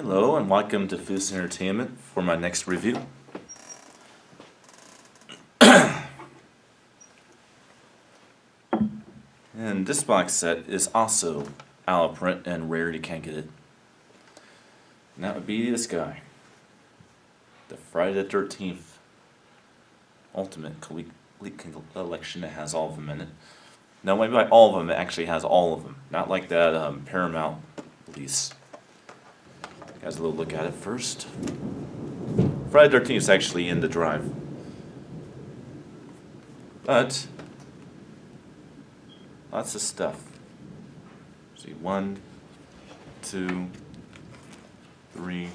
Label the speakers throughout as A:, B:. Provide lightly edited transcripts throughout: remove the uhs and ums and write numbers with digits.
A: Hello and welcome to Foos Entertainment for my next review. And this box set is also out of print and rare, you can't get it. And that would be this guy. The Friday the 13th Ultimate Collection that has all of them in it. No, maybe by all of them, it actually has all of them. Not like that Paramount release. Guys, a little look at it first. Friday the 13th is actually in the drive. But lots of stuff. See, 1, 2, 3,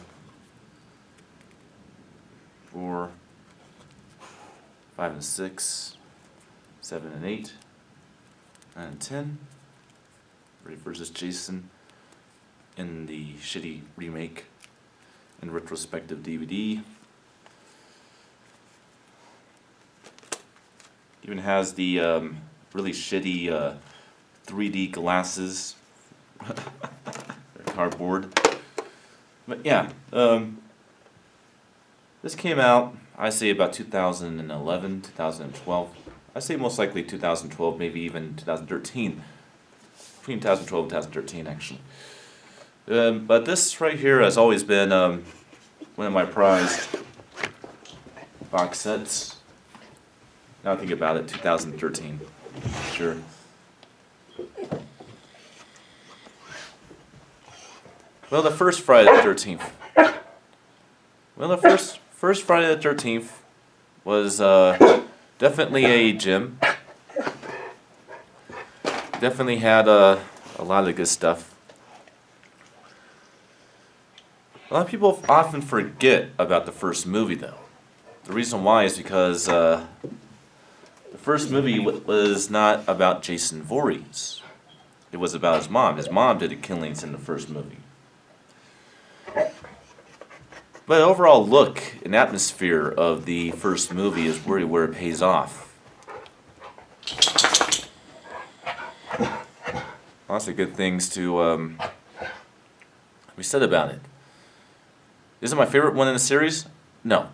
A: 4, 5 and 6, 7 and 8, 9 and 10. Freddy vs. Jason in the shitty remake and retrospective DVD. Even has the really shitty 3D glasses, cardboard. But yeah, this came out, I say about 2011, 2012. I say most likely 2012, maybe even 2013. Between 2012 and 2013, actually. But this right here has always been one of my prized box sets. Now I think about it, 2013, sure. Well, the first Friday the 13th. Well, the first Friday the 13th was definitely a gem. Definitely had a lot of good stuff. A lot of people often forget about the first movie, though. The reason why is because the first movie was not about Jason Voorhees. It was about his mom. His mom did the killings in the first movie. But overall look and atmosphere of the first movie is really where it pays off. Lots of good things to be said about it. Is it my favorite one in the series? No.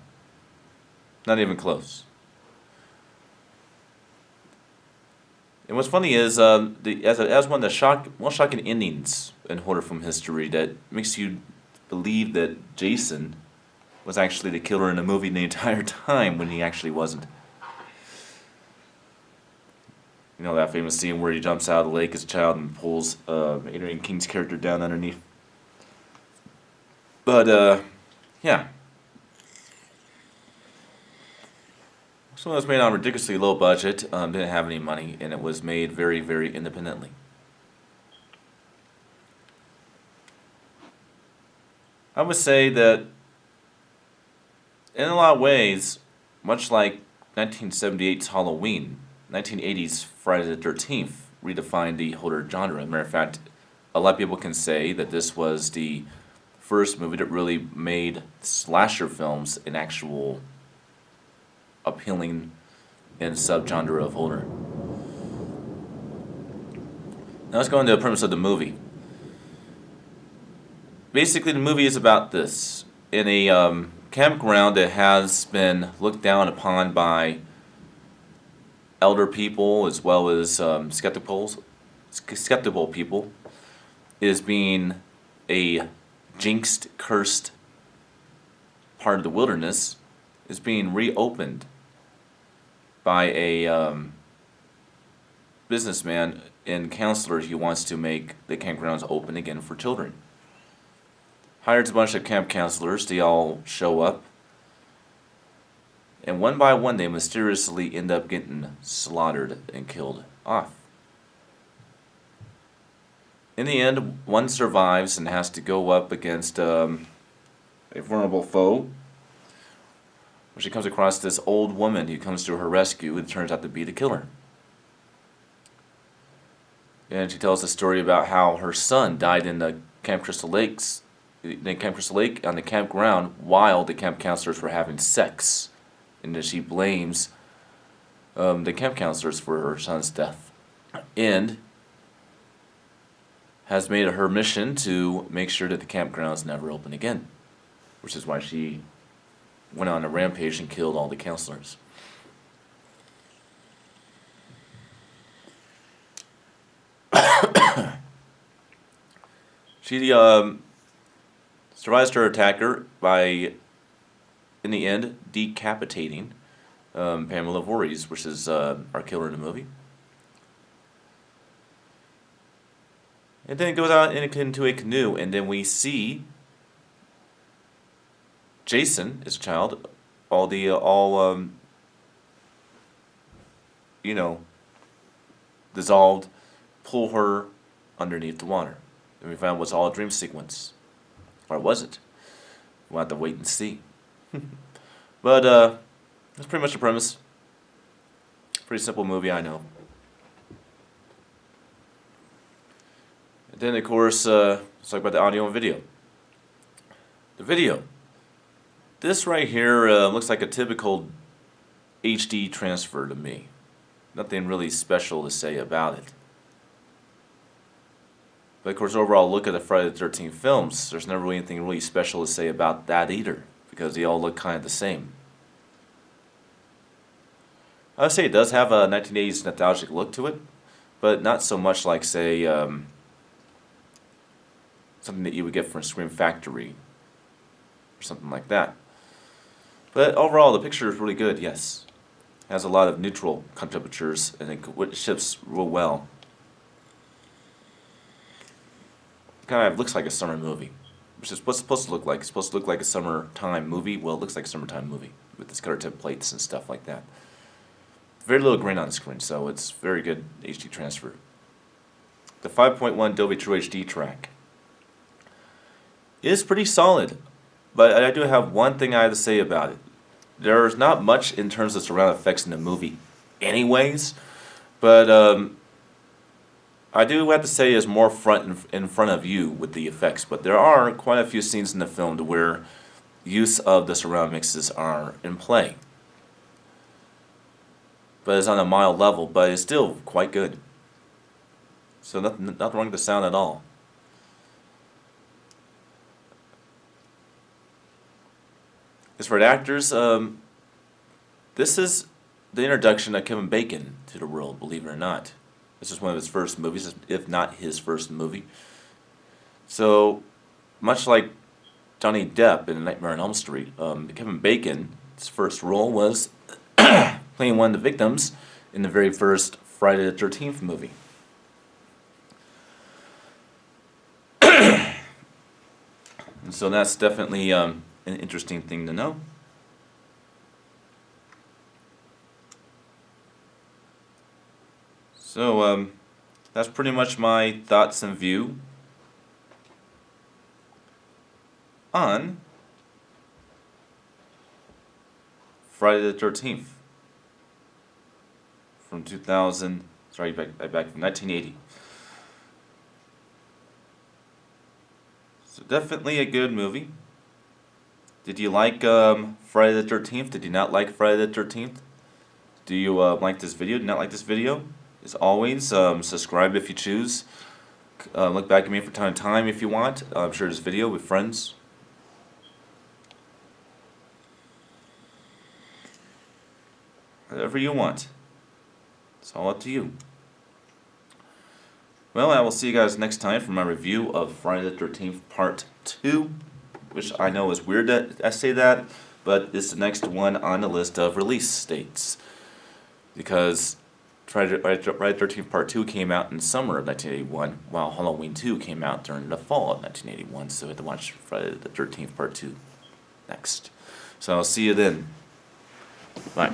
A: Not even close. And what's funny is, it has one of the most shocking endings in horror film history that makes you believe that Jason was actually the killer in the movie the entire time when he actually wasn't. You know that famous scene where he jumps out of the lake as a child and pulls Adrian King's character down underneath? But, yeah. This one was made on a ridiculously low budget, didn't have any money, and it was made very, very independently. I would say that, in a lot of ways, much like 1978's Halloween, 1980's Friday the 13th redefined the horror genre. As a matter of fact, a lot of people can say that this was the first movie that really made slasher films an actual appealing and subgenre of horror. Now let's go into the premise of the movie. Basically, the movie is about this. In a campground that has been looked down upon by elder people as well as skeptical people, is being a jinxed, cursed part of the wilderness, is being reopened by a businessman and counselor who wants to make the campgrounds open again for children. Hires a bunch of camp counselors, they all show up, and one by one they mysteriously end up getting slaughtered and killed off. In the end, one survives and has to go up against a vulnerable foe, where she comes across this old woman who comes to her rescue and turns out to be the killer. And she tells a story about how her son died in the Camp Crystal Lake on the campground while the camp counselors were having sex, and that she blames the camp counselors for her son's death. And has made it her mission to make sure that the campgrounds never open again, which is why she went on a rampage and killed all the counselors. She survives her attacker by, in the end, decapitating Pamela Voorhees, which is our killer in the movie. And then it goes out into a canoe, and then we see Jason, as a child, dissolved, pull her underneath the water. And we found it was all a dream sequence. Or was it? We'll have to wait and see. But that's pretty much the premise. Pretty simple movie, I know. And then, of course, let's talk about the audio and video. The video. This right here looks like a typical HD transfer to me. Nothing really special to say about it. But of course, overall look at the Friday the 13th films, there's never really anything really special to say about that either, because they all look kind of the same. I would say it does have a 1980s nostalgic look to it, but not so much like, say, something that you would get from Scream Factory or something like that. But overall, the picture is really good, yes. It has a lot of neutral temperatures, and it shifts real well. Kind of looks like a summer movie, which is what's supposed to look like. It's supposed to look like a summertime movie. Well, it looks like a summertime movie with its color tip plates and stuff like that. Very little grain on the screen, so it's very good HD transfer. The 5.1 Dolby True HD track is pretty solid, but I do have one thing I have to say about it. There's not much in terms of surround effects in the movie anyways, but I do have to say is more in front of you with the effects, but there are quite a few scenes in the film to where use of the surround mixes are in play. But it's on a mild level, but it's still quite good. So nothing wrong with the sound at all. As for the actors, this is the introduction of Kevin Bacon to the world, believe it or not. This is one of his first movies, if not his first movie. So, much like Johnny Depp in Nightmare on Elm Street, Kevin Bacon's first role was playing one of the victims in the very first Friday the 13th movie. And so that's definitely an interesting thing to know. So, that's pretty much my thoughts and view on Friday the 13th from back from 1980. So definitely a good movie. Did you like Friday the 13th? Did you not like Friday the 13th? Do you like this video? Did you not like this video? As always, subscribe if you choose. Look back at me from time to time if you want. Share this video with friends. Whatever you want. It's all up to you. Well, I will see you guys next time for my review of Friday the 13th Part 2. Which I know is weird that I say that, but it's the next one on the list of release dates. Because Friday the 13th Part 2 came out in summer of 1981, while Halloween 2 came out during the fall of 1981, so we had to watch Friday the 13th Part 2 next. So I'll see you then. Bye.